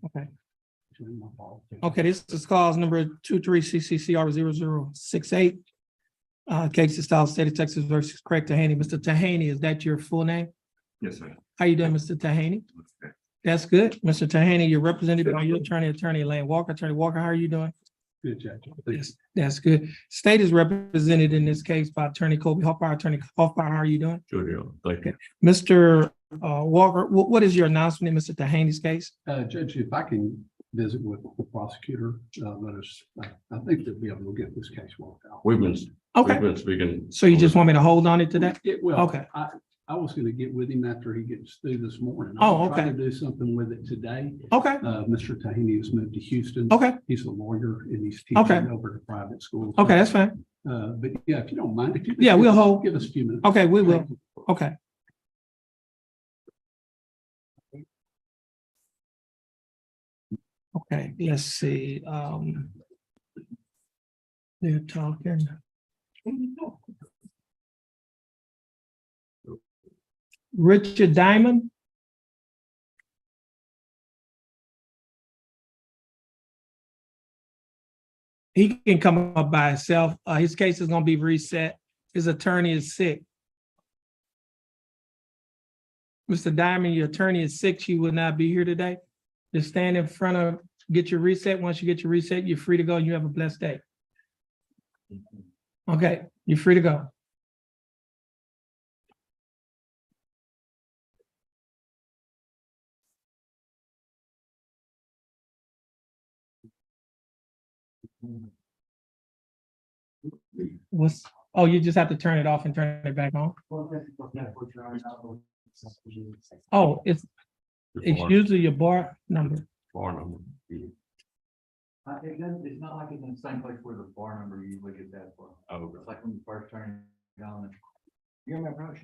Okay. Okay, this is cause number 23CCCR0068. Case of style state of Texas versus Craig Tahaney. Mr. Tahaney, is that your full name? Yes, sir. How you doing, Mr. Tahaney? Okay. That's good. Mr. Tahaney, you're represented by your attorney Lane Walker. Attorney Walker, how are you doing? Good, Judge. Yes, that's good. State is represented in this case by Attorney Colby Hoffbauer. Attorney Hoffbauer, how are you doing? Good, yeah. Thank you. Mr. Walker, what is your announcement in Mr. Tahaney's case? Judge, if I can visit with the prosecutor, let us, I think they'll be able to get this case worked out. We've been speaking. So you just want me to hold on it today? Well, Okay. I was gonna get with him after he gets through this morning. Oh, I'm trying okay. to do something with it today. Okay, Mr. Tahini has moved to Houston. okay, He's a lawyer and he's Okay. teaching over to private schools. okay, that's fine. But yeah, if you don't mind, if you. Yeah, we'll hold. Give us a few minutes. Okay, we will. Okay. Okay, let's see. They're talking. Richard Diamond. He can come up by himself. His case is gonna be reset. His attorney is sick. Mr. Diamond, your attorney is sick. You will not be here today. Just stand in front of, get your reset. Once you get your reset, you're free to go. You have a blessed day. Okay, you're free to go. What's, oh, you just have to turn it off and turn it back on? Oh, it's usually your bar number. Bar number. It's not like it's in the same place where the bar number usually gets that for. Oh, It's like when you first turn it on. You're in my approach.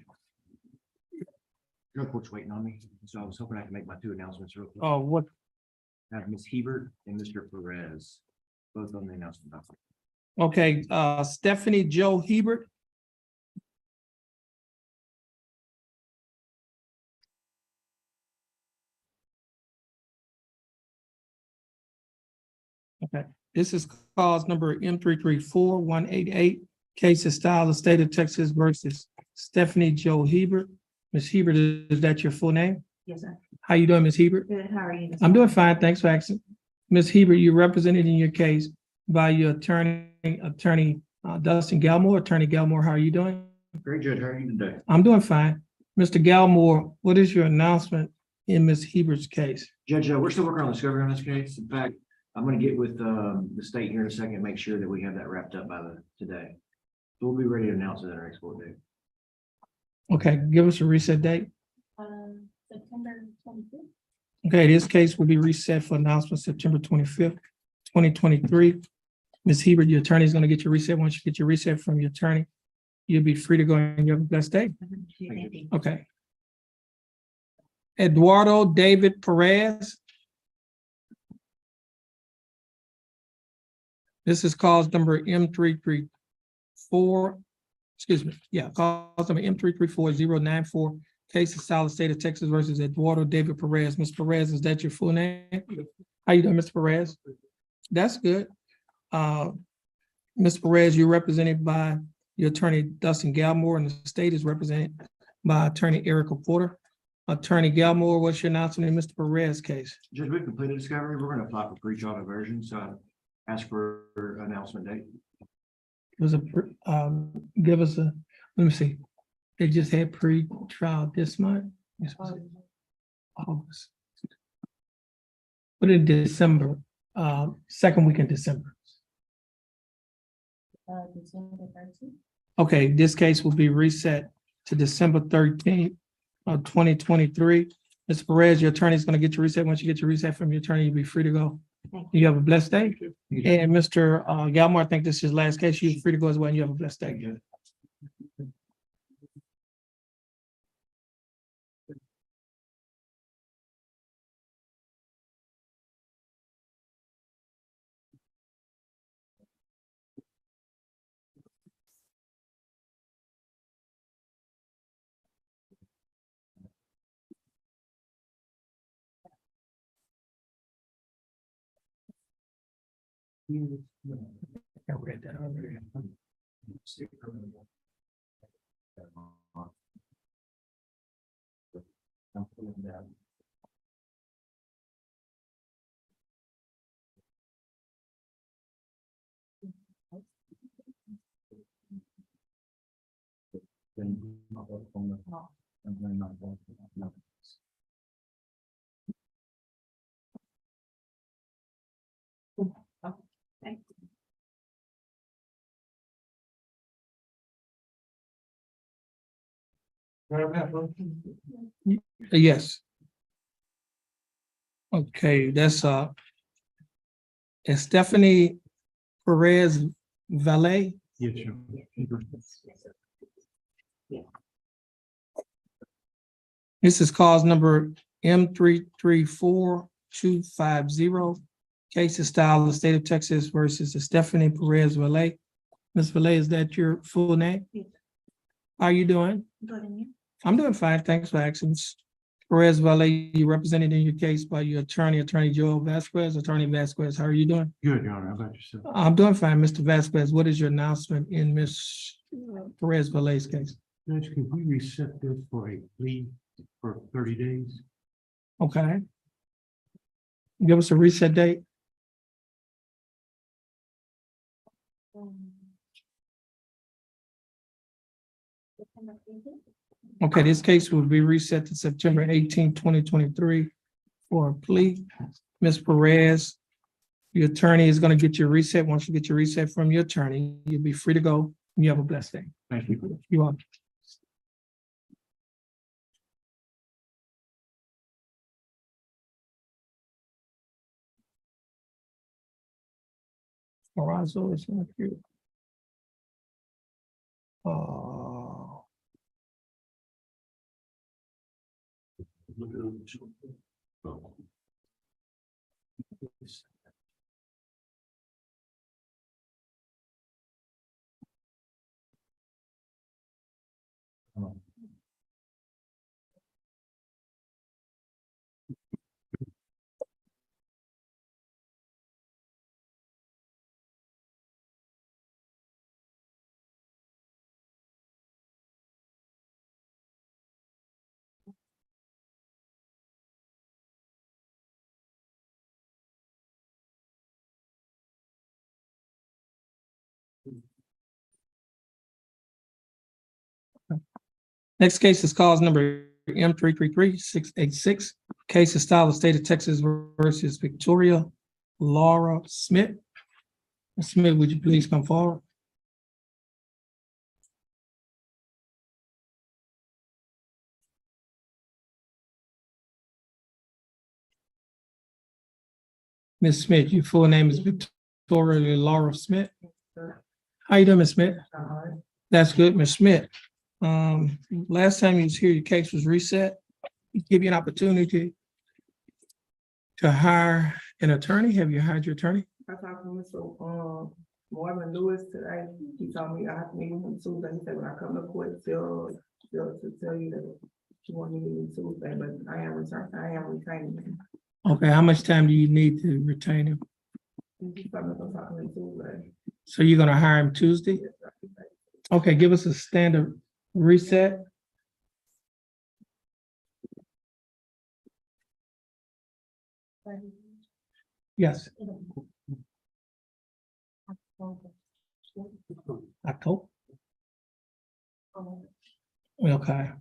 Drug court's waiting on me, so I was hoping I could make my two announcements real quick. Oh, what, I have Ms. Hebert and Mr. Perez, both on the announcement document. okay, Stephanie Joe Hebert. Okay, this is cause number M334188. Case of style of state of Texas versus Stephanie Joe Hebert. Ms. Hebert, is that your full name? Yes, sir. How you doing, Ms. Hebert? Good. How are you? I'm doing fine. Thanks for asking. Ms. Hebert, you're represented in your case by your attorney, Dustin Galmore. Attorney Galmore, how are you doing? Great, Judge. How are you today? I'm doing fine. Mr. Galmore, what is your announcement in Ms. Hebert's case? Judge, we're still working on the discovery on this case. In fact, I'm gonna get with the state here in a second, and make sure that we have that wrapped up by today. So we'll be ready to announce it at our next court date. Okay, give us a reset date. September 25th. Okay, this case will be reset for announcement September 25th, 2023. Ms. Hebert, your attorney is going to get your reset. Once you get your reset from your attorney, you'll be free to go and you have a blessed day. Okay. Eduardo David Perez. This is cause number M334. Excuse me. Yeah, cause number M334094. Case of solid state of Texas versus Eduardo David Perez. Ms. Perez, is that your full name? How you doing, Mr. Perez? That's good. Ms. Perez, you're represented by your attorney, Dustin Galmore, and the state is represented by attorney Erica Porter. Attorney Galmore, what's your announcement in Mr. Perez case? Judge, we've completed discovery. We're gonna apply for pre-trial diversion, so I ask for announcement date. Give us a, let me see. They just had pre-trial this month. August. But in December, second week in December. December 13th. Okay, this case will be reset to December 13th of 2023. Mr. Perez, your attorney is going to get your reset. Once you get your reset from your attorney, you'll be free to go. Thank You have a blessed day. And Mr. Galmore, I think this is his last case. You're free to go as well, and you have a blessed day. I read that already. Yes. Okay, that's Stephanie Perez Valet. Yes, sir. This is cause number M334250. Case is style the state of Texas versus Stephanie Perez Valet. Ms. Valet, is that your full name? Yes. How are you doing? Good, and you? I'm doing fine. Thanks for asking. Ms. Perez Valet, you represented in your case by your attorney, Attorney Joel Vasquez. Attorney Vasquez, how are you doing? Good, Your Honor. How about yourself? I'm doing fine, Mr. Vasquez. What is your announcement in Ms. Perez Valet's case? Judge, can we reset this for a plea for 30 days? Okay. Give us a reset date. September 18th? Okay, this case will be reset to September 18, 2023 for a plea. Ms. Perez, your attorney is going to get your reset. Once you get your reset from your attorney, you'll be free to go. You have a blessed day. Thank you. You are. Morazzo is not here. Oh. Next case is cause number M333686. Case is style of state of Texas versus Victoria Laura Smith. Ms. Smith, would you please come forward? Ms. Smith, your full name is Victoria Laura Smith. How you doing, Ms. Smith? That's good, Ms. Smith. Last time you was here, your case was reset. Give you an opportunity to hire an attorney. Have you hired your attorney? I talked to Mr. Marvin Lewis today. He told me I have to meet with him Tuesday. He said when I come to court, to tell you that she wanted me to meet Tuesday, but I am retaining him. Okay, how much time do you need to retain him? He told me I'm talking to him Tuesday. So you're gonna hire him Tuesday? Okay, give us a standard reset. Yes, October. Okay.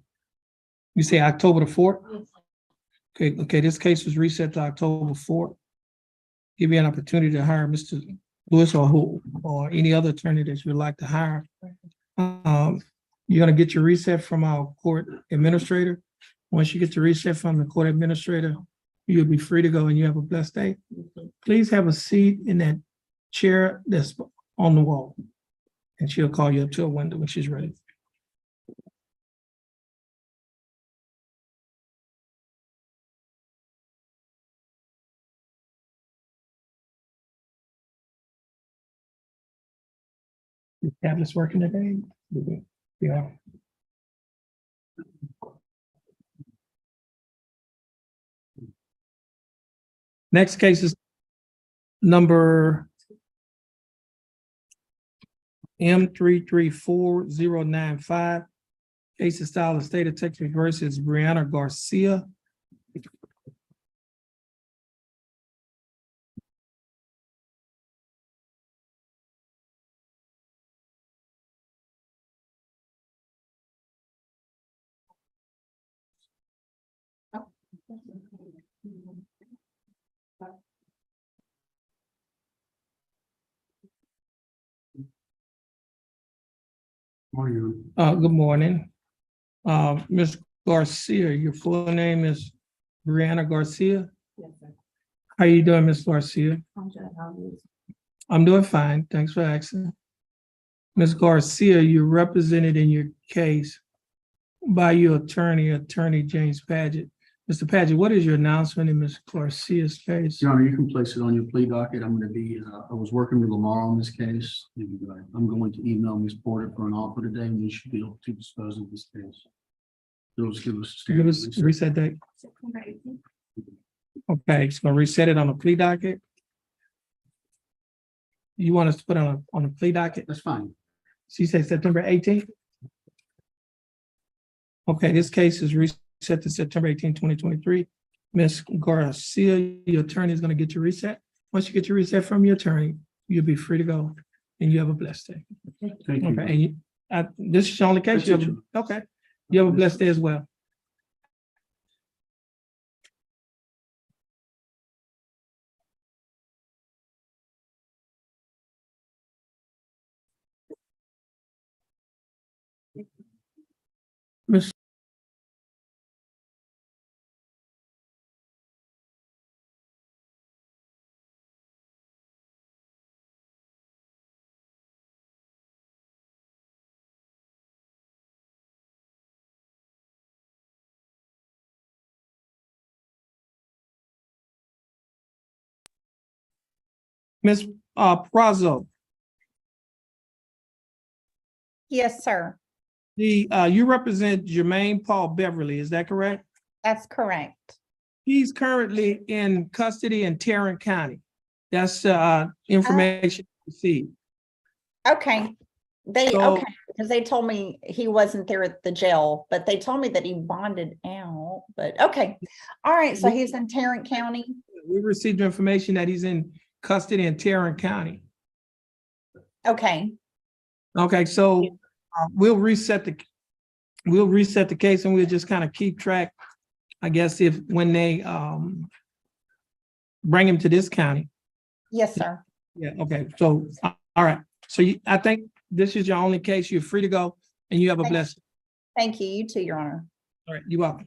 You say October the 4th? Okay, this case was reset to October 4th. Give you an opportunity to hire Mr. Lewis or any other attorney that you'd like to hire. You're gonna get your reset from our court administrator. Once you get your reset from the court administrator, you'll be free to go and you have a blessed day. Please have a seat in that chair that's on the wall. And she'll call you up to a window when she's ready. The tablet's working today? Yeah. Next case is number M334095. Case is style of state of Texas versus Brianna Garcia. Morning. Good morning. Ms. Garcia, your full name is Brianna Garcia. Yes, sir. How you doing, Ms. Garcia? I'm just, how is I'm doing fine. Thanks for asking. Ms. Garcia, you're represented in your case by your attorney, Attorney James Paget. Mr. Paget, what is your announcement in Ms. Garcia's case? Your Honor, you can place it on your plea docket. I'm going to be, I was working with Lamar on this case. And I'm going to email Ms. Porter for an offer today, and we should be able to dispose of this case. Those give us. Give us a reset date. September 18th. Okay, it's gonna reset it on the plea docket. You want us to put on a plea docket? That's fine. She said September 18th? Okay, this case is reset to September 18, 2023. Ms. Garcia, your attorney is gonna get your reset. Once you get your reset from your attorney, you'll be free to go and you have a blessed day. Thank you. Okay, and you, this is your only case? That's You it, have okay, you have a blessed day as well. Ms. Ms. Prazo, Yes, sir. you represent Jermaine Paul Beverly, is that correct? That's correct. He's currently in custody in Tarrant County. That's information received. Okay. So- Okay, because they told me he wasn't there at the jail, but they told me that he bonded out, but okay. All right, so he's in Tarrant County. We received information that he's in custody in Tarrant County. Okay, Okay, so we'll reset the case and we'll just kind of keep track, I guess, if when they bring him to this county. yes, sir. Yeah, okay, so all right. So I think this is your only case. You're free to go and you have a Thank- blessed. Thank you. You too, Your Honor. All right, you're welcome.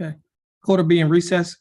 Okay, court will be in recess.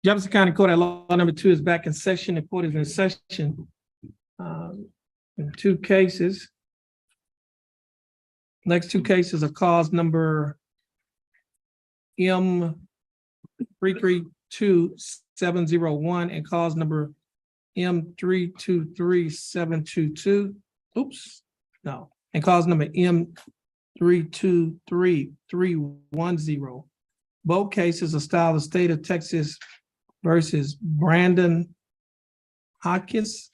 Jefferson County Court at Law number 2 is back in session. The court is in session in 2 cases. Next 2 cases are cause number M332701 and cause number M323722. Oops, no, and cause number M323310. Both cases are styled the state of Texas versus Brandon Hotchkiss.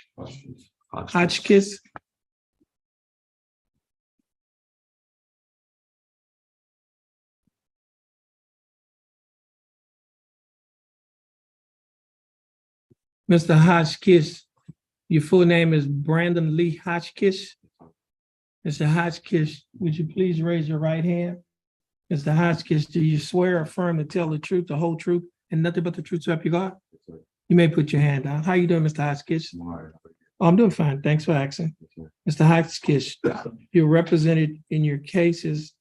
Mr. Hotchkiss, your full name is Brandon Lee Hotchkiss. Mr. Hotchkiss, would you please raise your right hand? Mr. Hotchkiss, do you swear or affirm to tell the truth, the whole truth, and nothing but the truth, so help you God? You may put your hand down. How you doing, Mr. Hotchkiss? Oh, I'm doing fine. Thanks for asking. Mr. Hotchkiss, you're represented in your cases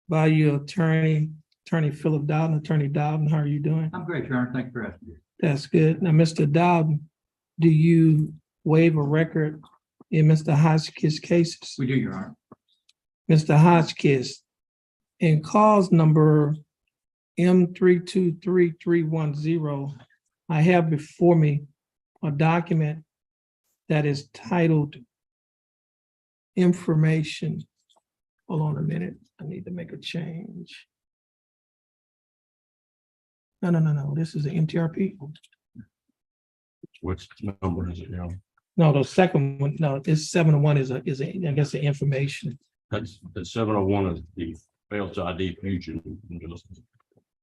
by your attorney Philip Dowden. Attorney Dowden, how are you doing? I'm great, Your Honor. Thank you for asking me. That's good. Now, Mr. Dowden, do you waive a record in Mr. Hotchkiss cases? We do, Your Honor. Mr. Hotchkiss, in cause number M323310, I have before me a document that is titled information. Hold on a minute. I need to make a change. No. This is the MTRP. Which number is it, you know? No, the second one, no, this 701 is I guess, the information. That's the 701 is the failed to ID fusion.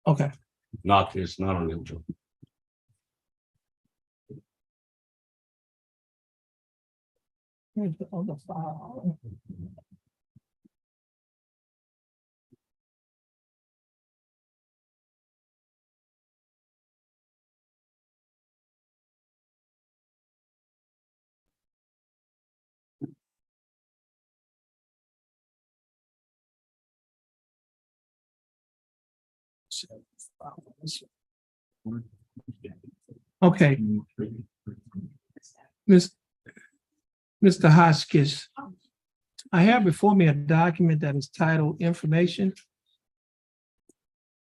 Okay. Not, it's not an intro. Here's the other file. Okay. Mr. Hotchkiss, I have before me a document that is titled information.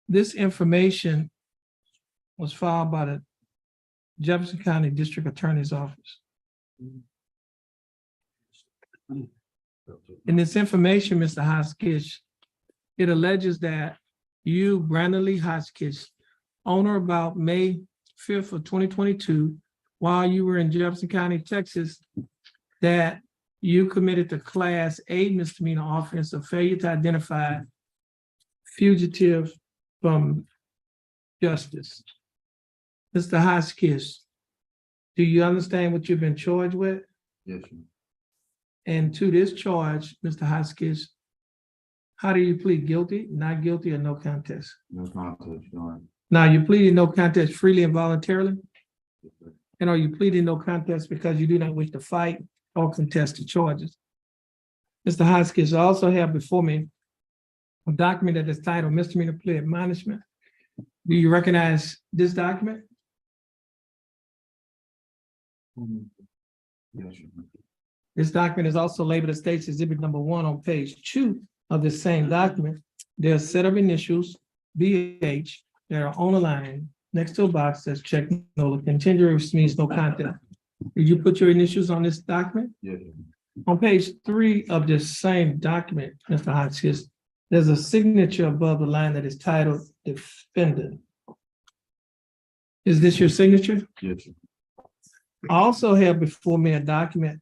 This information was filed by the Jefferson County District Attorney's Office. In this information, Mr. Hotchkiss, it alleges that you, Brandon Lee Hotchkiss, on or about May 5th of 2022, while you were in Jefferson County, Texas, that you committed the Class A misdemeanor offense of failure to identify fugitive from justice. Mr. Hotchkiss, do you understand what you've been charged with? Yes, sir. And to this charge, Mr. Hotchkiss, how do you plead guilty, not guilty, or no contest? No contest, Your Honor. Now, you pleaded no contest freely and voluntarily? Yes, sir. And are you pleading no contest because you do not wish to fight or contest the charges? Mr. Hotchkiss, I also have before me a document that is titled Misdemeanor Plea Admonishment. Do you recognize this document? Yes, Your Honor. This document is also labeled as State's Exhibit Number 1 on page 2 of the same document. There are a set of initials, BH, that are on a line next to a box that's checked no contentious, means no contest. Did you put your initials on this document? Yes, Your Honor. On page 3 of this same document, Mr. Hotchkiss, there's a signature above the line that is titled Defendant. Is this your signature? Yes, sir. I also have before me a document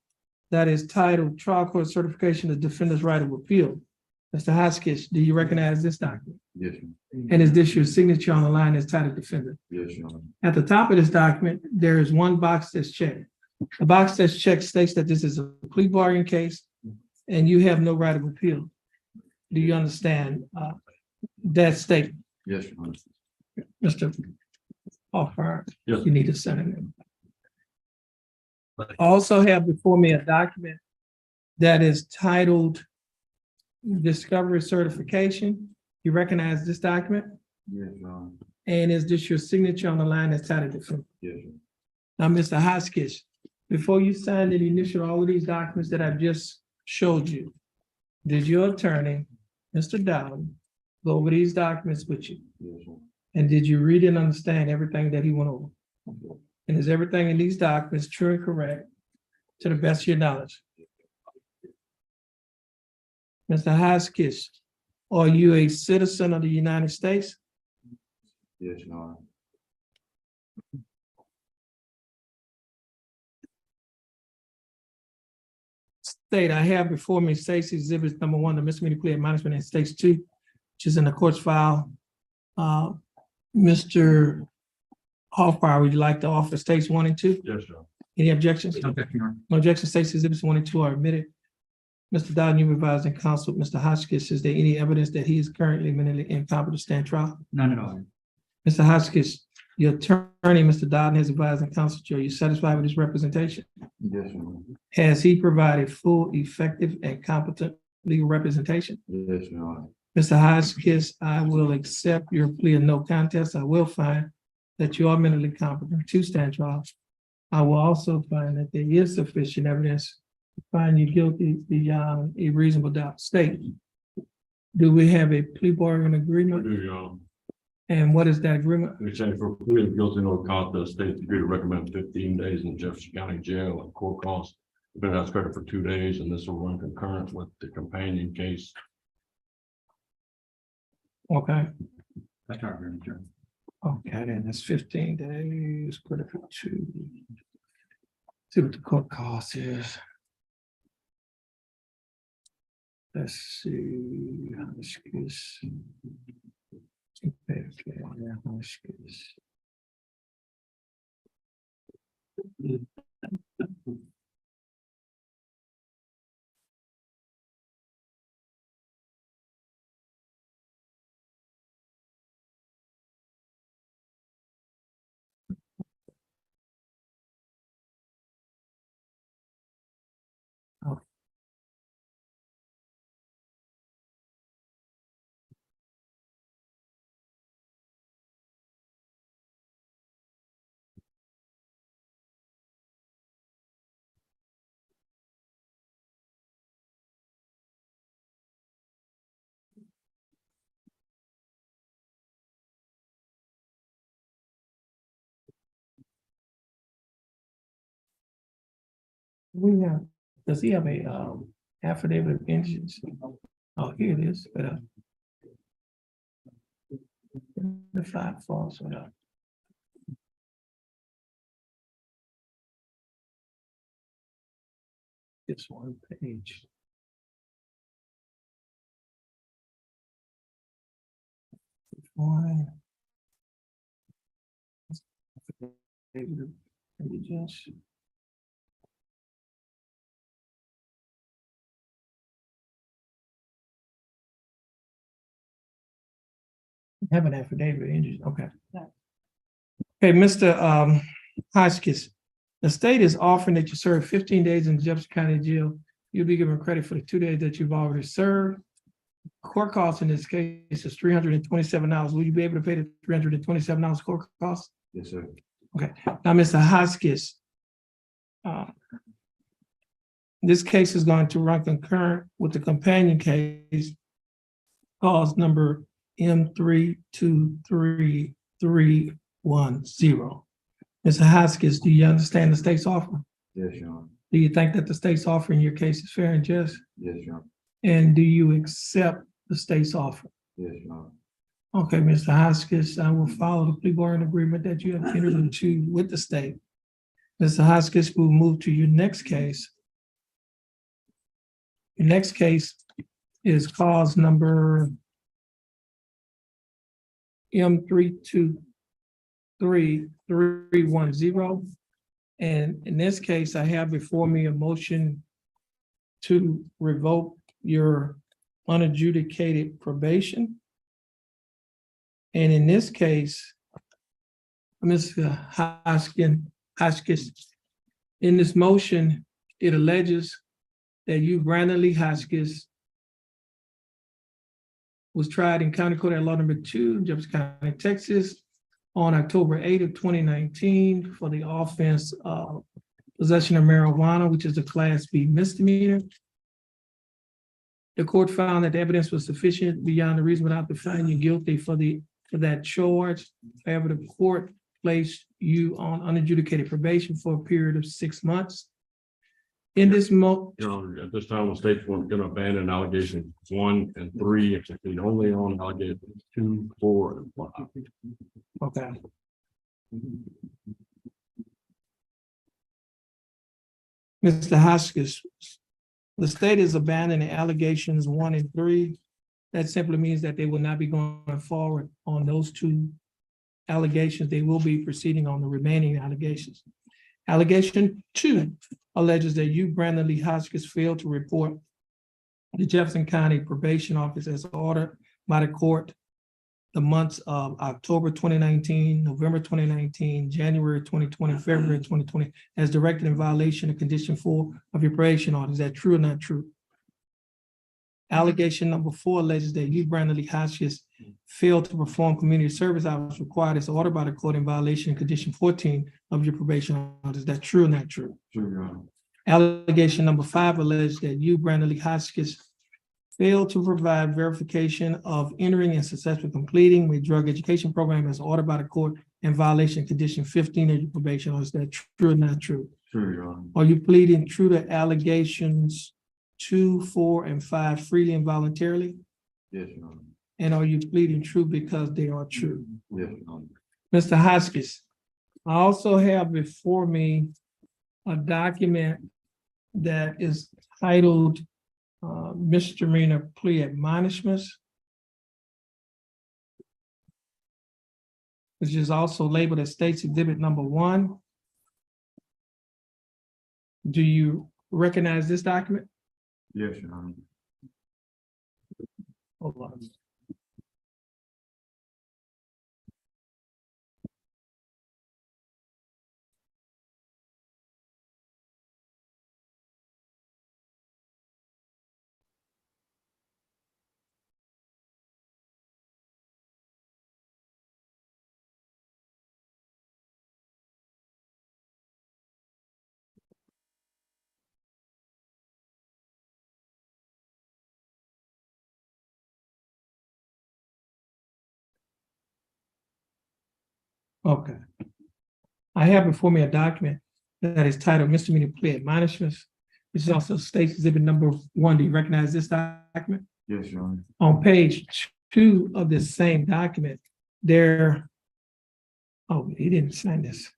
that is titled Trial Court Certification of Defendant's Right of Appeal. Mr. Hotchkiss, do you recognize this document? Yes, Your Honor. And is this your signature on the line that's titled Defendant? Yes, Your Honor. At the top of this document, there is one box that's checked. The box that's checked states that this is a plea bargain case and you have no right of appeal. Do you understand that statement, Yes, Your Honor. Mr. Hoffer? Yes. You need to send it in. I also have before me a document that is titled Discovery Certification. You recognize this document? Yes, Your Honor. And is this your signature on the line that's tied to the front? Yes, sir. Now, Mr. Hotchkiss, before you signed and initial all of these documents that I've just showed you, did your attorney, Mr. Dowden, go over these documents with you? Yes, sir. And did you read and understand everything that he went over? And is everything in these documents true and correct to the best of your knowledge? Mr. Hotchkiss, are you a citizen of the United States? Yes, Your Honor. State, I have before me State's Exhibit number 1, the misdemeanor plea admonishment, and States 2, which is in the court's file. Mr. Hoffbauer, would you like to offer States 1 and 2? Yes, sir. Any objections? No objections. States Exhibits 1 and 2 are admitted. Mr. Dowden, you advised in counsel, Mr. Hotchkiss, is there any evidence that he is currently mentally incompetent to stand trial? None at all. Mr. Hotchkiss, your attorney, Mr. Dowden, has advised in counsel, are you satisfied with his representation? Yes, Your Honor. Has he provided full, effective, and competent legal representation? Yes, Your Honor. Mr. Hotchkiss, I will accept your plea of no contest. I will find that you are mentally competent to stand trial. I will also find that there is sufficient evidence to find you guilty beyond a reasonable doubt. State, do we have a plea bargain I agreement? do, Your Honor. And what is that agreement? We say for pleading guilty no contest, states agree to recommend 15 days in Jefferson County Jail and court costs. Been out credit for 2 days, and this will run concurrent with the companion case. Okay, That's our agreement, Your Honor. okay, then that's 15 days, credit for 2. See what the court cost is. Let's see. Hotchkiss. Hotchkiss. We have, does he have a affidavit of indigence? Oh, here it is. The 5 falls without. It's 1 page. One. Affidavit of indigence. Have an affidavit, injured, okay. Okay, Mr. Hotchkiss, the state is offering that you serve 15 days in Jefferson County Jail. You'll be given credit for the 2 days that you've already served. Court costs in this case is $327. Will you be able to pay the $327 court costs? Yes, sir. Now, Mr. Hotchkiss, this case is going to run concurrent with the companion case, cause number M323310. Mr. Hotchkiss, do you understand the state's offer? Yes, Your Honor. Do you think that the state's offer in your case is fair and just? Yes, Your Honor. And do you accept the state's offer? Yes, Your Honor. Okay, Mr. Hotchkiss, I will follow the plea bargain agreement that you have entered into with the state. Mr. Hotchkiss, we'll move to your next case. Your next case is cause number M323310. And in this case, I have before me a motion to revoke your unadjudicated probation. And in this case, Mr. Hotchkiss, in this motion, it alleges that you, Brandon Lee Hotchkiss, was tried in County Court at Law Number 2, Jefferson County, Texas, on October 8th of 2019 for the offense of possession of marijuana, which is a Class B misdemeanor. The court found that the evidence was sufficient beyond the reason without finding you guilty for that charge. However, the court placed you on unadjudicated probation for a period of 6 months. In this Your Honor, at this time, the state's going to abandon allegations 1 and 3, and proceed only on allegations 2, 4, and 5. okay. Mr. Hoskins, the state is abandoning allegations 1 and 3. That simply means that they will not be going forward on those 2 allegations. They will be proceeding on the remaining allegations. Allegation 2 alleges that you, Brandon Lee Hoskins, failed to report the Jefferson County Probation Office as ordered by the court the months of October 2019, November 2019, January 2020, February 2020, as directed in violation of condition 4 of your probation order. Is that true or not true? Allegation number 4 alleges that you, Brandon Lee Hoskins, failed to perform community service hours required as ordered by the court in violation of condition 14 of your probation order. Is that true or not true? True, Your Honor. Allegation number 5 alleges that you, Brandon Lee Hoskins, failed to provide verification of entering and successfully completing a drug education program as ordered by the court in violation of condition 15 of your probation order. Is that true or not true? True, Your Honor. Are you pleading true to allegations 2, 4, and 5 freely and voluntarily? Yes, Your Honor. And are you pleading true because they are true? Yes, Your Honor. Mr. Hoskins, I also have before me a document that is titled misdemeanor plea admonishments, which is also labeled as State's Exhibit number 1. Do you recognize this document? Yes, Your Honor. Hold on. Okay. I have before me a document that is titled misdemeanor plea admonishments, which is also State's Exhibit number 1. Do you recognize this document? Yes, Your Honor. On page 2 of this same document, there, oh, he didn't sign this.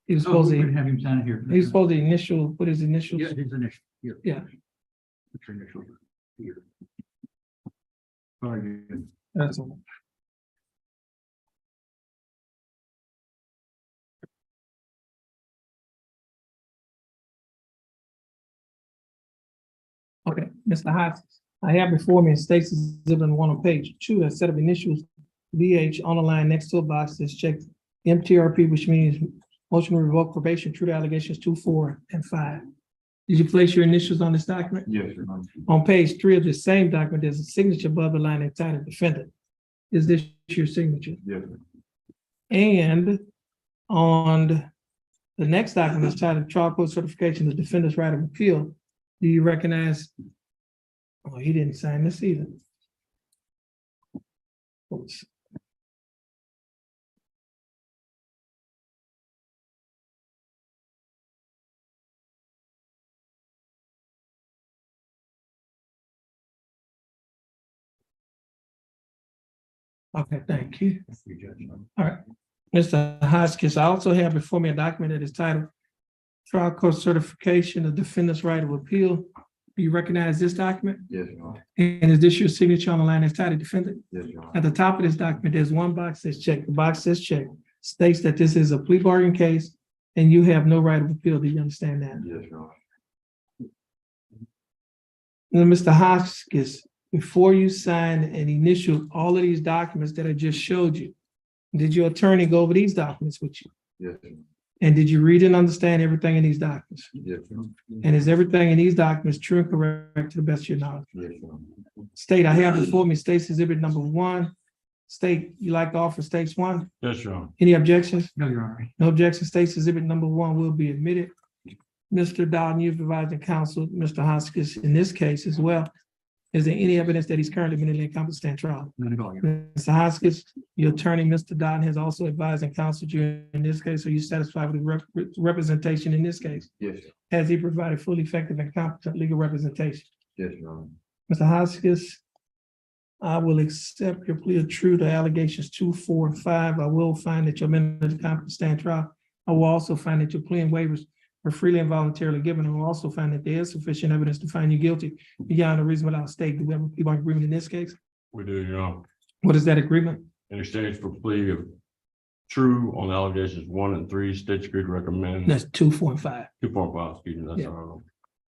He was supposed we to, can have him sign it here. he's supposed to initial, put his initials. Yeah, his initial, here. Yeah. Put your initial here. Sorry. good. That's all. Okay, Mr. Hoskins, I have before me State's Exhibit 1 on page 2, a set of initials, VH on the line next to a box that's checked MTRP, which means motion to revoke probation, true to allegations 2, 4, and 5. Did you place your initials on this document? Yes, Your Honor. On page 3 of the same document, there's a signature above the line entitled defendant. Is this your signature? Yes, sir. And on the next document is titled trial court certification of defendant's right of appeal. Do you recognize? Oh, he didn't sign this either. Oops. Okay, thank you. All right, Mr. Hoskins, I also have before me a document that is titled trial court certification of defendant's right of appeal. Do you recognize this document? Yes, Your Honor. And is this your signature on the line that's titled defendant? Yes, Your Honor. At the top of this document, there's one box that's checked. The box says checked, states that this is a plea bargain case and you have no right of appeal. Do you understand that? Yes, Your Honor. Now, Mr. Hoskins, before you sign and initial all of these documents that I just showed you, did your attorney go over these documents with you? Yes, Your Honor. And did you read and understand everything in these documents? Yes, Your Honor. And is everything in these documents true and correct to the best of your knowledge? Yes, Your Honor. State, I have before me State's Exhibit number 1, State, you like to offer states one? Yes, Your Honor. Any objections? No, Your Honor. No objection. States Exhibit number one will be admitted. Mr. Dowden, you've advised counsel, Mr. Hoskins, in this case as well. Is there any evidence that he's currently mentally incompetent to stand trial? None at all, Your Honor. Mr. Hoskins, your attorney, Mr. Dowden, has also advised and counseled you in this case. Are you satisfied with the representation in this case? Yes, sir. Has he provided fully effective and competent legal representation? Yes, Your Honor. Mr. Hoskins, I will accept your plea of true to allegations 2, 4, and 5. I will find that your mentally competent to stand trial. I will also find that your plea and waivers were freely and voluntarily given. I will also find that there is sufficient evidence to find you guilty beyond a reasonable doubt. State, do we have a plea by agreement in this case? We do, Your Honor. What is that agreement? In exchange for plea of true on allegations 1 and 3, state's agreed to recommend. That's 2, 4, and 5. 2, 4, and 5, excuse me, that's Yeah. all.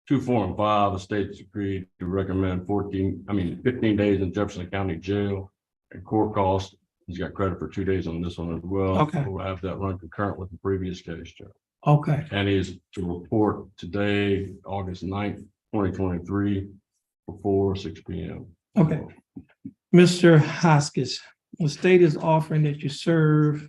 2, 4, and 5, the state's agreed to recommend 15 days in Jefferson County Jail and court costs. He's got credit for 2 days on this one as well. Okay. We'll have that run concurrent with the previous case, Judge. Okay, And he's to report today, August 9th, 2023, before 6 p.m. okay. Mr. Hoskins, the state is offering that you serve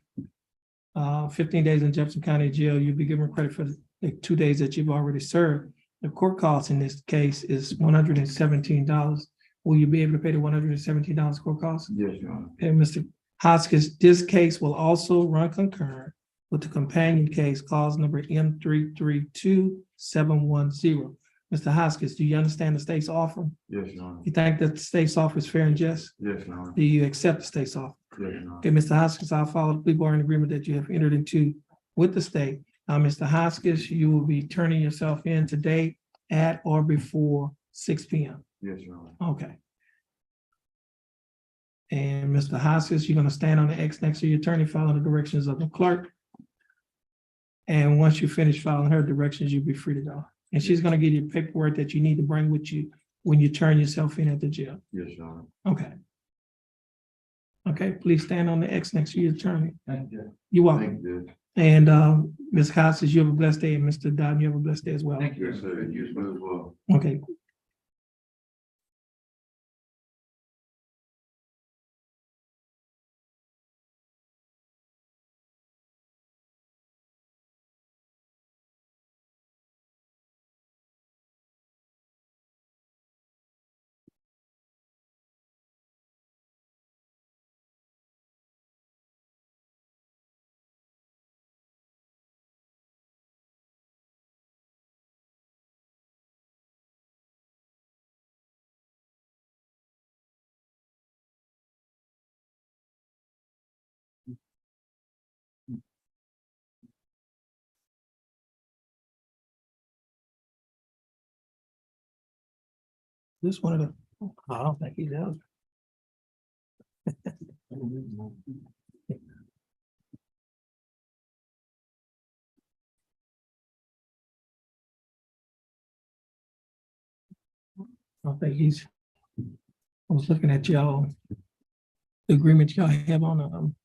15 days in Jefferson County Jail. You'll be given credit for the 2 days that you've already served. The court cost in this case is $117. Will you be able to pay the $117 court cost? Yes, Your Honor. Okay, Mr. Hoskins, this case will also run concurrent with the companion case, clause number M332710. Mr. Hoskins, do you understand the state's offer? Yes, Your Honor. You think that the state's offer is fair and just? Yes, Your Honor. Do you accept the state's offer? Yes, Your Honor. Okay, Mr. Hoskins, I'll follow the plea bargaining agreement that you have entered into with the state. Now, Mr. Hoskins, you will be turning yourself in today at or before 6 p.m. Yes, Your Honor. Okay. And Mr. Hoskins, you're gonna stand on the X next to your attorney, following the directions of the clerk. And once you finish following her directions, you'll be free to go. And she's gonna give you paperwork that you need to bring with you when you turn yourself in at the jail. Yes, Your Honor. Okay. Okay, please stand on the X next to your attorney. Thank you. You're welcome. Thank you. And Ms. Hoskins, you have a blessed day, and Mr. Dowden, you have a blessed day as well. Thank you, sir. You as well. Okay. This one of the, I don't think he's out. I don't think he's, I was looking at y'all, the agreement y'all have on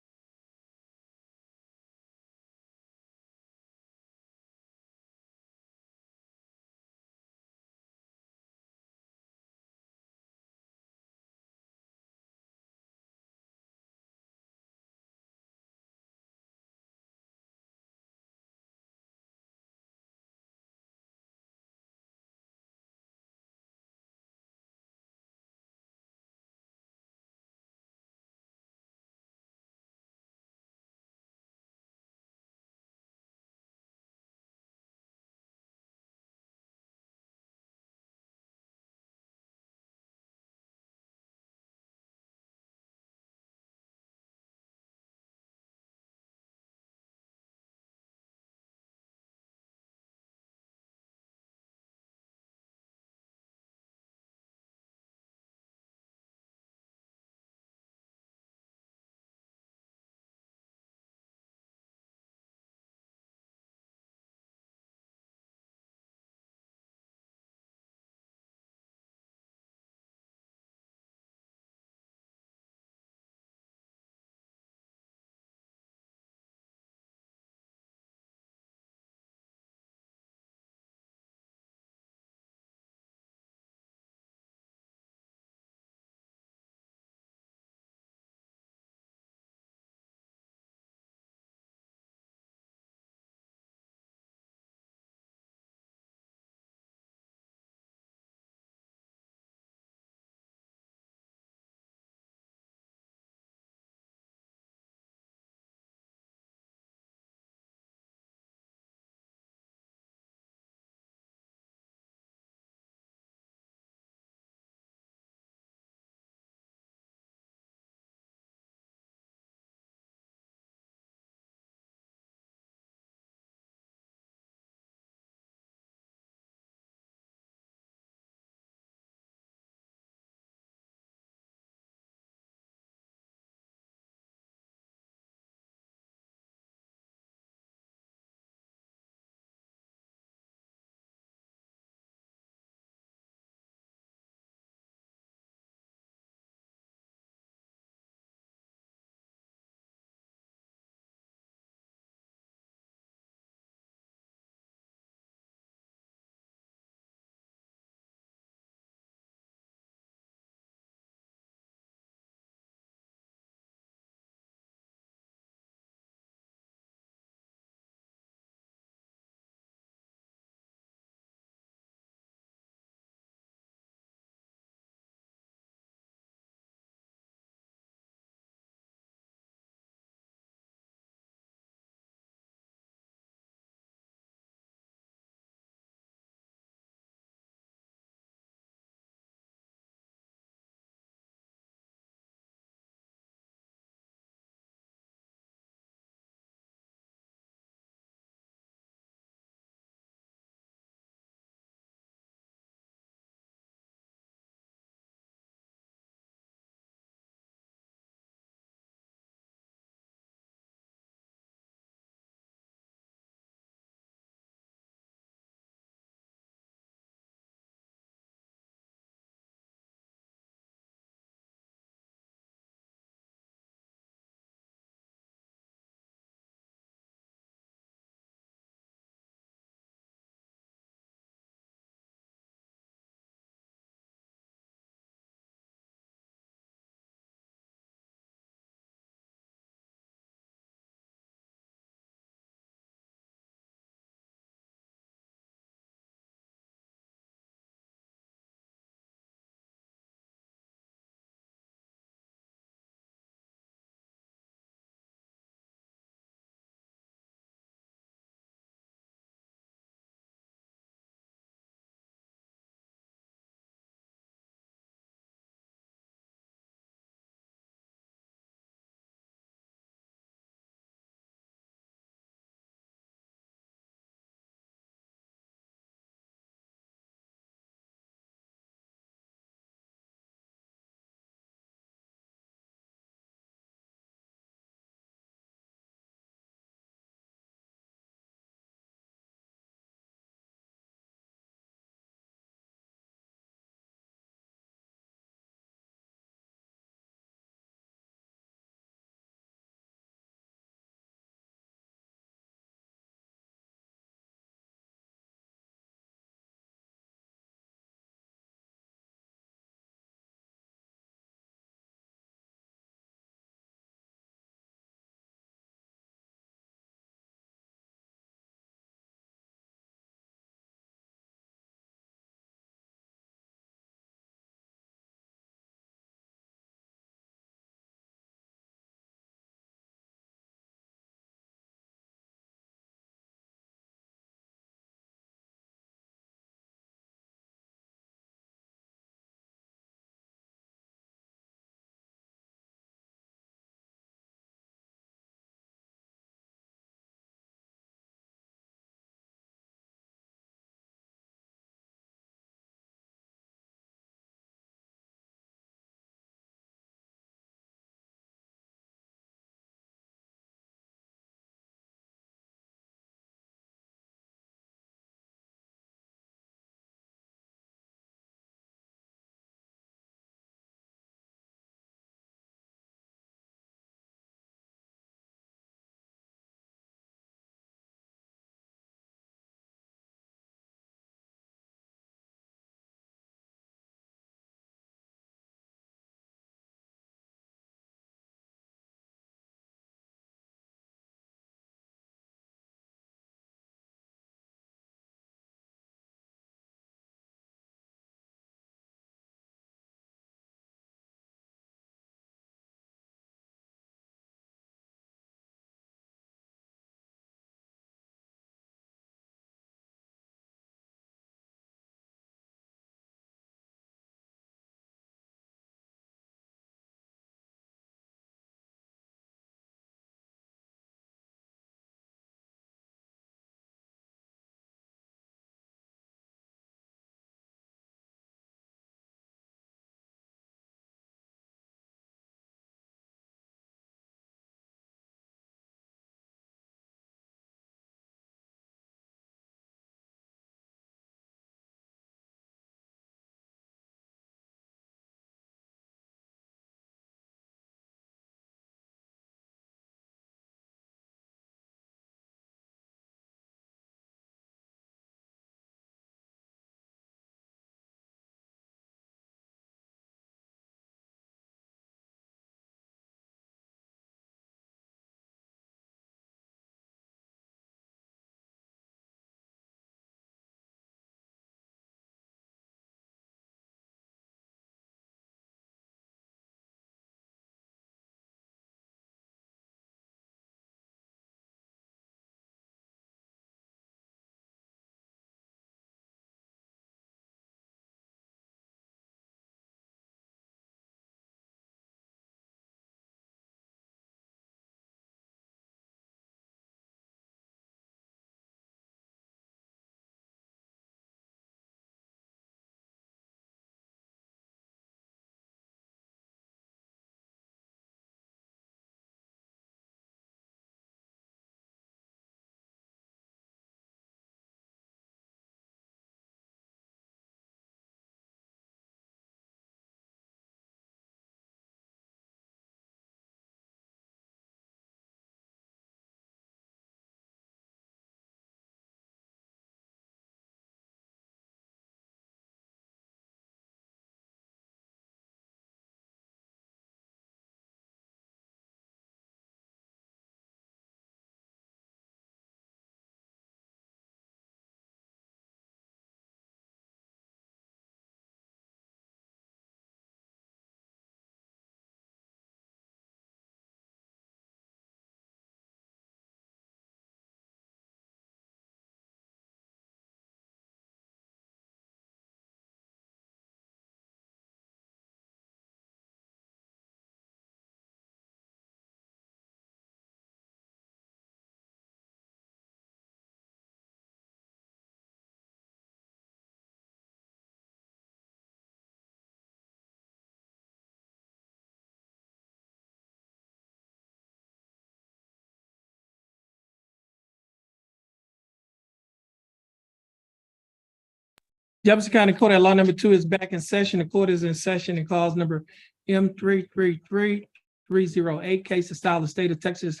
Jefferson County Court at Law number 2 is back in session. The court is in session and calls number M333308, case of style the state of Texas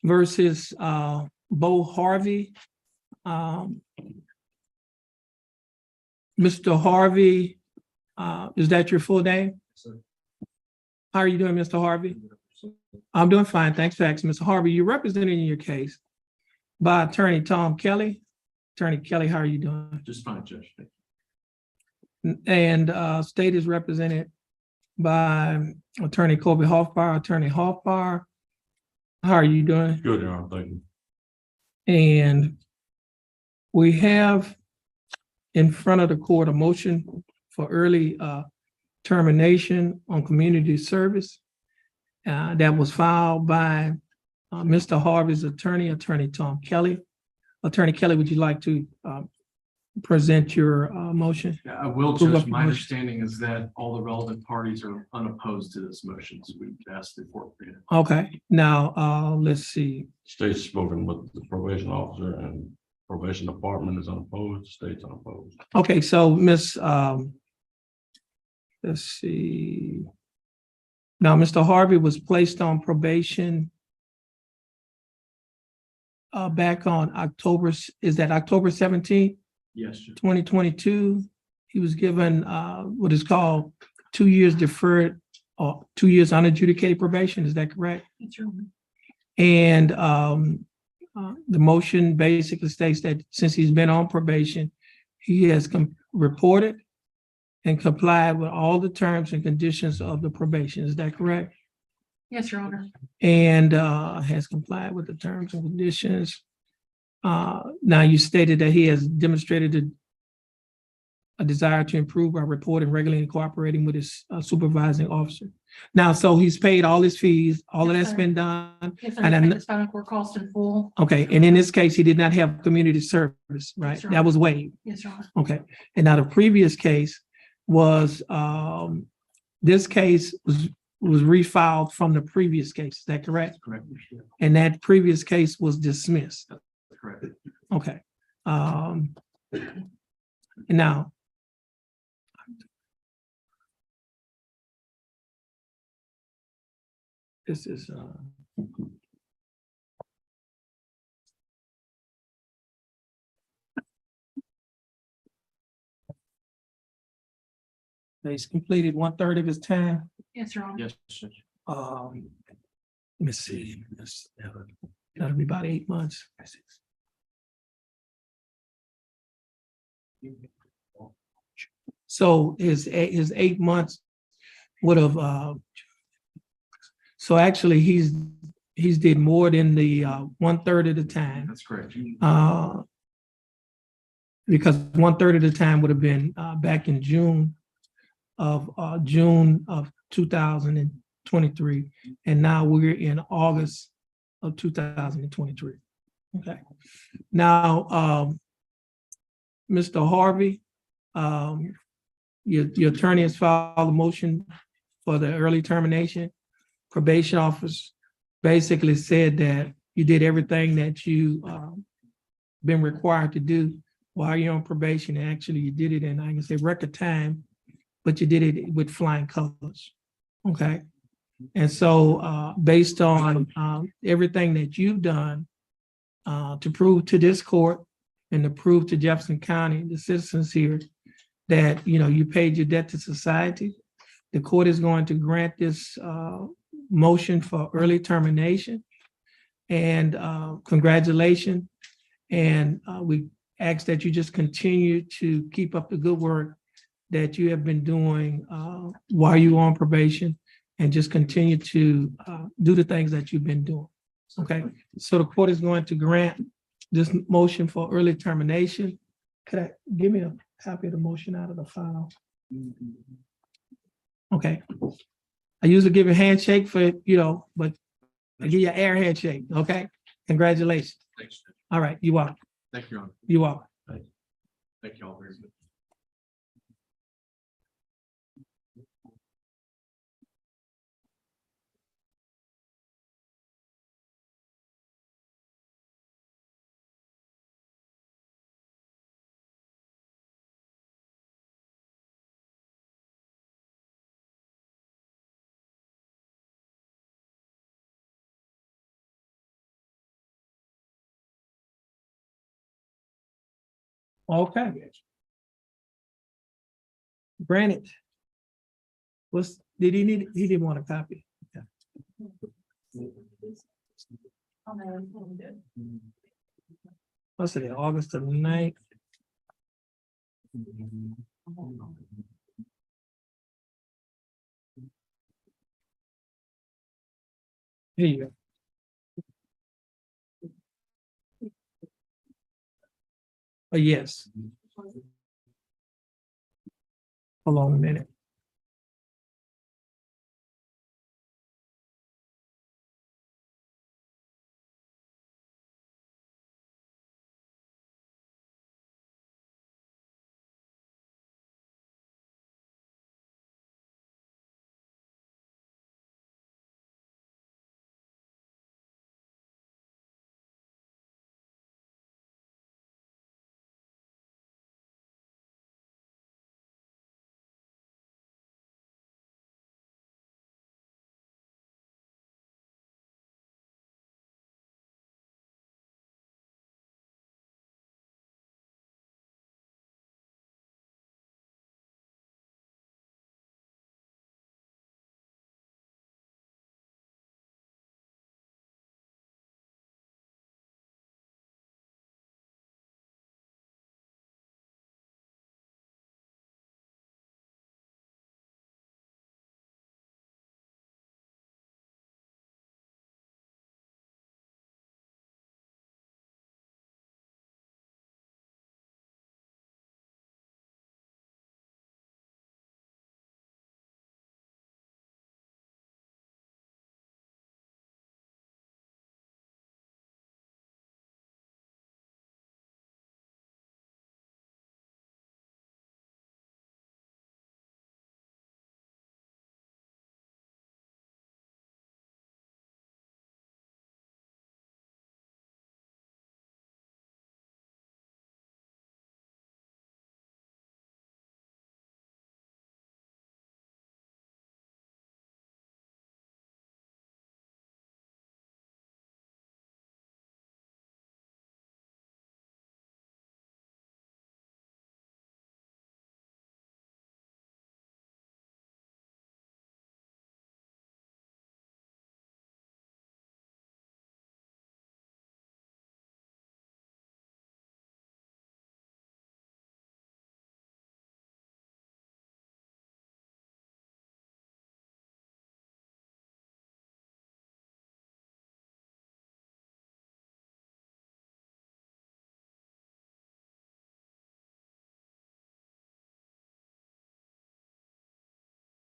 versus Bo Harvey. Mr. Harvey, is that your full name? How are you doing, Mr. Harvey? I'm doing fine. Thanks for asking. Mr. Harvey, you're represented in your case by attorney Tom Kelly. Attorney Kelly, how are you doing? Just fine, Judge. And state is represented by attorney Colby Hoffbar. Attorney Hoffbar, how are you doing? Good, Your Honor, thank you. And we have in front of the court a motion for early termination on community service that was filed by Mr. Harvey's attorney, Attorney Tom Kelly. Attorney Kelly, would you like to present your motion? Yeah, I will, Prove up Judge. your My motion. understanding is that all the relevant parties are unopposed to this motion, so we ask the court. to grant it. Okay, now let's see. State's spoken with the probation officer and probation department is unopposed, state's unopposed. Okay, so Miss, let's see. Now, Mr. Harvey was placed on probation back on October, is that October 17th, Yes, Judge. 2022? He was given what is called 2 years deferred or 2 years unadjudicated probation, is that correct? That's right. And the motion basically states that since he's been on probation, he has reported and complied with all the terms and conditions of the probation. Is that correct? Yes, Your Honor. And has complied with the terms and conditions. Now, you stated that he has demonstrated a desire to improve by reporting regularly and cooperating with his supervising officer. Now, so he's paid all his fees, all of Yes, that's sir. been done. Yes, And I sir. kn- The spinal cord cost in full. Okay, and in this case, he did not have community service, right? That's right. That was waived. Yes, Your Honor. Okay, and now the previous case was, this case was refiled from the previous case, is that correct? Correct. And that previous case was dismissed, Correct. okay. Now. This is, he's completed 1/3 of his time. Yes, Your Honor. Yes, Judge. Let me see, that'll be about 8 months. So his 8 months would have, so actually he's did more than the 1/3 of the time. That's correct. Because 1/3 of the time would have been back in June of 2023, and now we're in August of 2023. Okay. Now, Mr. Harvey, your attorney has filed a motion for the early termination. Probation office basically said that you did everything that you been required to do while you're on probation. And actually, you did it in, I can say, record time, but you did it with flying colors. Okay. And so based on everything that you've done to prove to this court and to prove to Jefferson County, the citizens here, that you paid your debt to society, the court is going to grant this motion for early termination. And congratulations. And we ask that you just continue to keep up the good work that you have been doing while you're on probation, and just continue to do the things that you've been doing. Okay, so the court is going to grant this motion for early termination. Could I give me a copy of the motion out of the file? Okay. I usually give a handshake for, but I give you an air handshake, okay? Congratulations. Thanks, Judge. All right, you are. Thank you, Your Honor. You are. Thank you all very much. Okay. Granted. Did he didn't want a copy. Yeah. What's it, August the 9th? Here you go. Yes. Hold on a minute.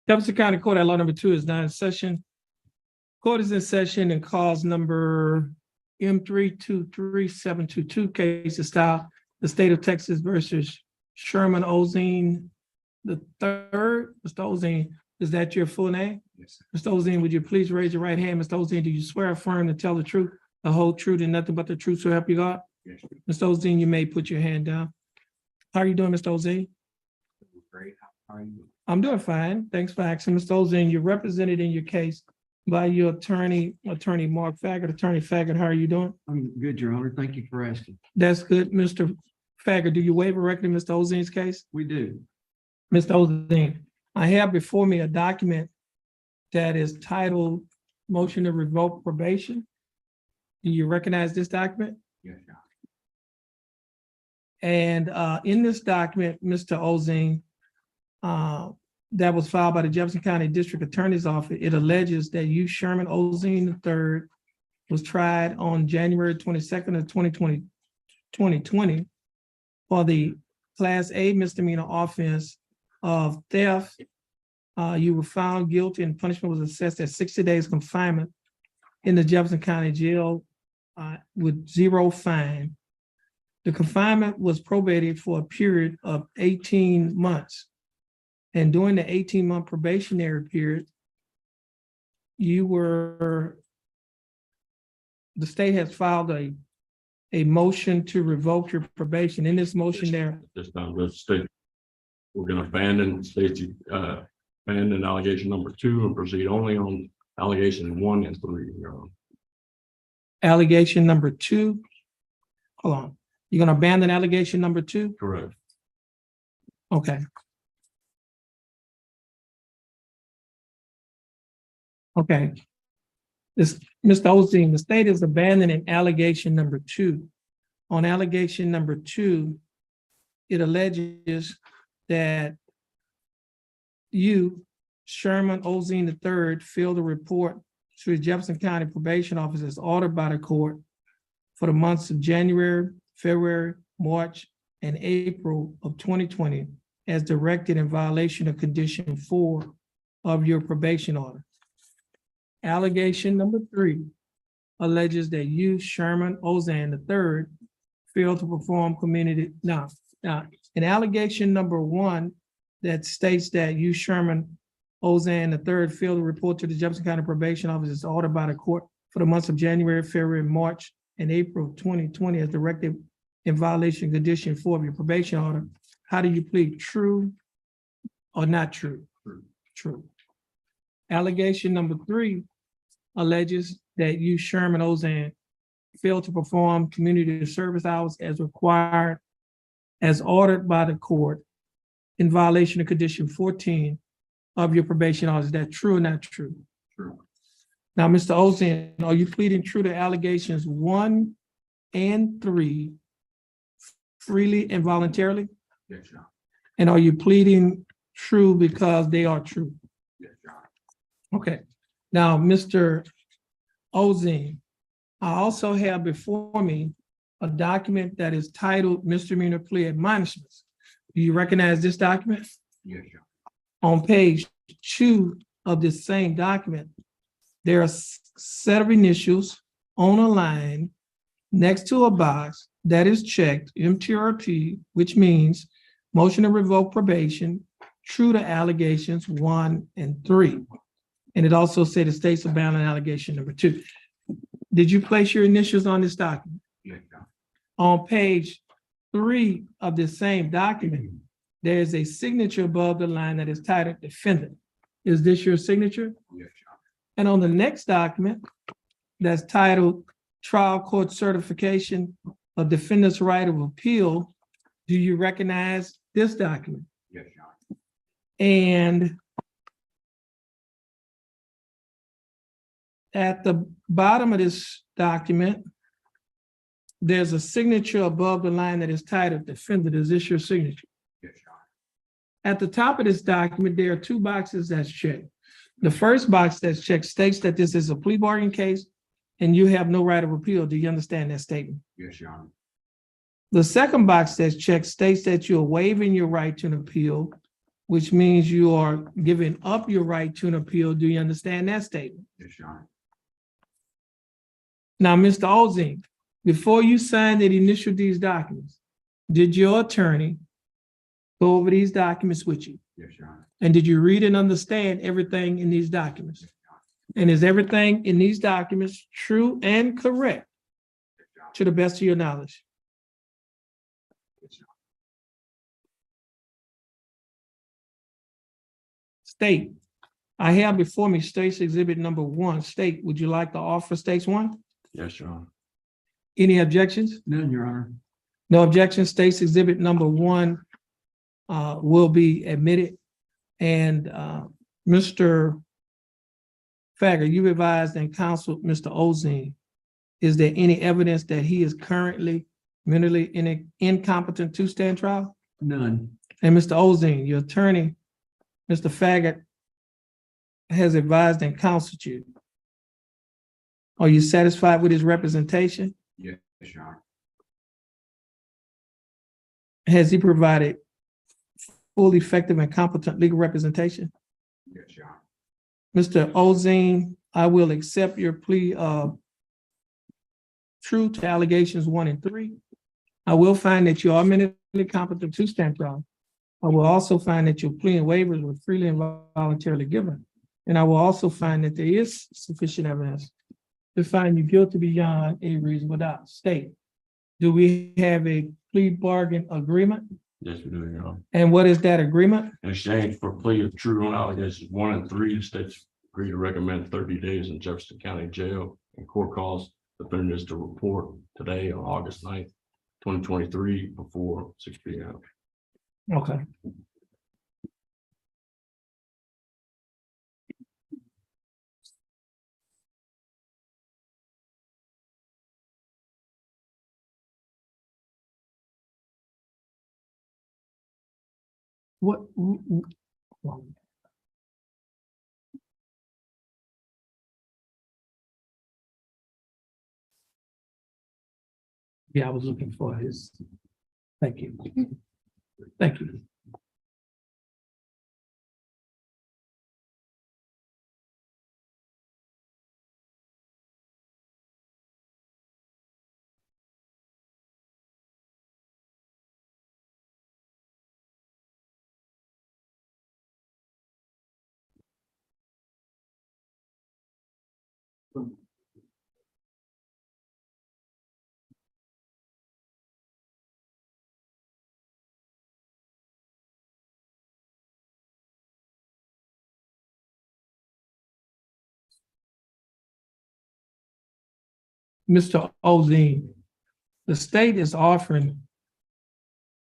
Jefferson County Court at law number 2 is now in session. Court is in session and calls number M323722, case of style, the state of Texas versus Sherman Ozine the third. Mr. Ozine, is that your full name? Yes, sir. Mr. Ozine, would you please raise your right hand? Mr. Ozine, do you swear or affirm to tell the truth, the whole truth, and nothing but the truth, so help you God? Yes, sir. Mr. Ozine, you may put your hand down. How are you doing, Mr. Ozine? Great. How are you? I'm doing fine. Thanks for asking. Mr. Ozine, you're represented in your case by your attorney, Attorney Mark Faggett. Attorney Faggett, how are you doing? I'm good, Your Honor. Thank you for asking. That's good. Mr. Faggett, do you waive a record in Mr. Ozine's case? We do. Mr. Ozine, I have before me a document that is titled Motion to Revoke Probation. Do you recognize this document? Yes, sir. And in this document, Mr. Ozine, that was filed by the Jefferson County District Attorney's Office, it alleges that you, Sherman Ozine III, was tried on January 22nd of 2020 for the Class A misdemeanor offense of theft. You were found guilty and punishment was assessed at 60 days confinement in the Jefferson County Jail with 0 fine. The confinement was probated for a period of 18 months. And during the 18-month probationary period, the state has filed a motion to revoke your probation. In this motion there, This time, the state, we're gonna abandon allegation number 2 and proceed only on allegation 1 and 3. Your Honor. allegation number 2, hold on. You're gonna abandon allegation number 2? Correct. Okay. Okay. This, Mr. Osteen, the state is abandoning allegation number 2. On allegation number 2, it alleges that you, Sherman Osteen III, failed to report to the Jefferson County Probation Office as ordered by the court for the months of January, February, March, and April of 2020 as directed in violation of condition 4 of your probation order. Allegation number 3 alleges that you, Sherman Osteen III, failed to perform community. Now, in allegation number 1 that states that you, Sherman Osteen III, failed to report to the Jefferson County Probation Office as ordered by the court for the months of January, February, March, and April of 2020 as directed in violation of condition 4 of your probation order. How do you plead? True or not true? True. Allegation number 3 alleges that you, Sherman Osteen, failed to perform community service hours as required, as ordered by the court in violation of condition 14 of your probation order. Is that true or not true? True. Now, Mr. Osteen, are you pleading true to allegations 1 and 3 freely and voluntarily? Yes, Your Honor. And are you pleading true because they are true? Yes, Your Honor. Okay. Now, Mr. Osteen, I also have before me a document that is titled misdemeanor plea admonishments. Do you recognize this document? Yes, Your Honor. On page 2 of this same document, there are a set of initials on a line next to a box that is checked, MTRP, which means motion to revoke probation, true to allegations 1 and 3. And it also said the state's abandoned allegation number 2. Did you place your initials on this document? Yes, Your Honor. On page 3 of the same document, there is a signature above the line that is titled defendant. Is this your signature? Yes, Your Honor. And on the next document that's titled trial court certification of defendant's right of appeal, do you recognize this document? Yes, Your Honor. And at the bottom of this document, there's a signature above the line that is titled defendant. Is this your signature? Yes, Your Honor. At the top of this document, there are 2 boxes that's checked. The first box that's checked states that this is a plea bargain case and you have no right of appeal. Do you understand that statement? Yes, Your Honor. The second box that's checked states that you're waiving your right to an appeal, which means you are giving up your right to an appeal. Do you understand that statement? Yes, Your Honor. Now, Mr. Osteen, before you signed and initialed these documents, did your attorney go over these documents with you? Yes, Your Honor. And did you read and understand everything in these documents? And is everything in these documents true and correct to the best of your knowledge? Yes, Your Honor. State, I have before me State's Exhibit number 1. State, would you like to offer State's 1? Yes, Your Honor. Any objections? None, Your Honor. No objections. State's Exhibit number 1 will be admitted. And Mr. Fagger, you advised and counseled Mr. Osteen. Is there any evidence that he is currently mentally incompetent to stand trial? None. And Mr. Osteen, your attorney, Mr. Faggot, has advised and counseled you. Are you satisfied with his representation? Yes, Your Honor. Has he provided full, effective, and competent legal representation? Yes, Your Honor. Mr. Osteen, I will accept your plea of true to allegations 1 and 3. I will find that you are mentally competent to stand trial. I will also find that your plea and waivers were freely and voluntarily given. And I will also find that there is sufficient evidence to find you guilty beyond a reasonable doubt. State, do we have a plea bargain agreement? Yes, we do, Your Honor. And what is that agreement? In exchange for plea of true on allegations 1 and 3, the state's agreed to recommend 30 days in Jefferson County Jail and court calls. The defendant is to report today on August 9th, 2023 before 6 p.m. Okay. What? Yeah, I was looking for his. Thank you. Thank you. Mr. Ozine, the state is offering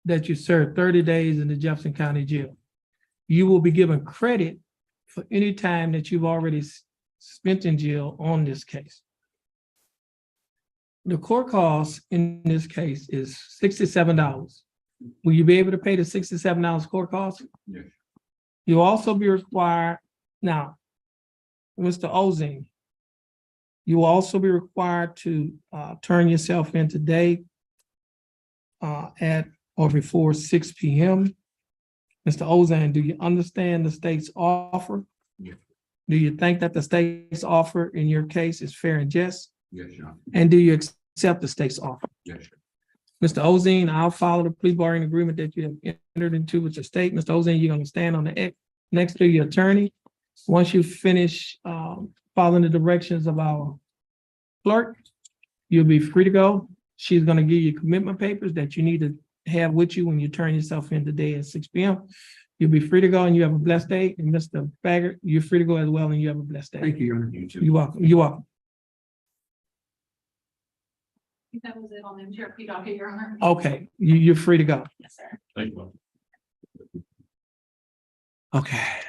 that you serve 30 days in the Jefferson County Jail. You will be given credit for any time that you've already spent in jail on this case. The court cost in this case is $67. Will you be able to pay the $67 court cost? Yes. You'll also be required, now, Mr. Ozine, you will also be required to turn yourself in today at or before 6 p.m. Mr. Ozane, do you understand the state's offer? Yes. Do you think that the state's offer in your case is fair and just? Yes, Your Honor. And do you accept the state's offer? Yes, sir. Mr. Ozine, I'll follow the plea bargaining agreement that you have entered into with the state. Mr. Ozine, you're gonna stand on the next to your attorney. Once you finish following the directions of our clerk, you'll be free to go. She's gonna give you commitment papers that you need to have with you when you turn yourself in today at 6 p.m. You'll be free to go and you have a blessed day. And Mr. Baggett, you're free to go as well and you have a blessed day. Thank you, Your Honor. You too. You're welcome. You're welcome. That was it on the MTRP docket, Your Honor. Okay, you're free to go. Yes, sir. Thank you. Okay.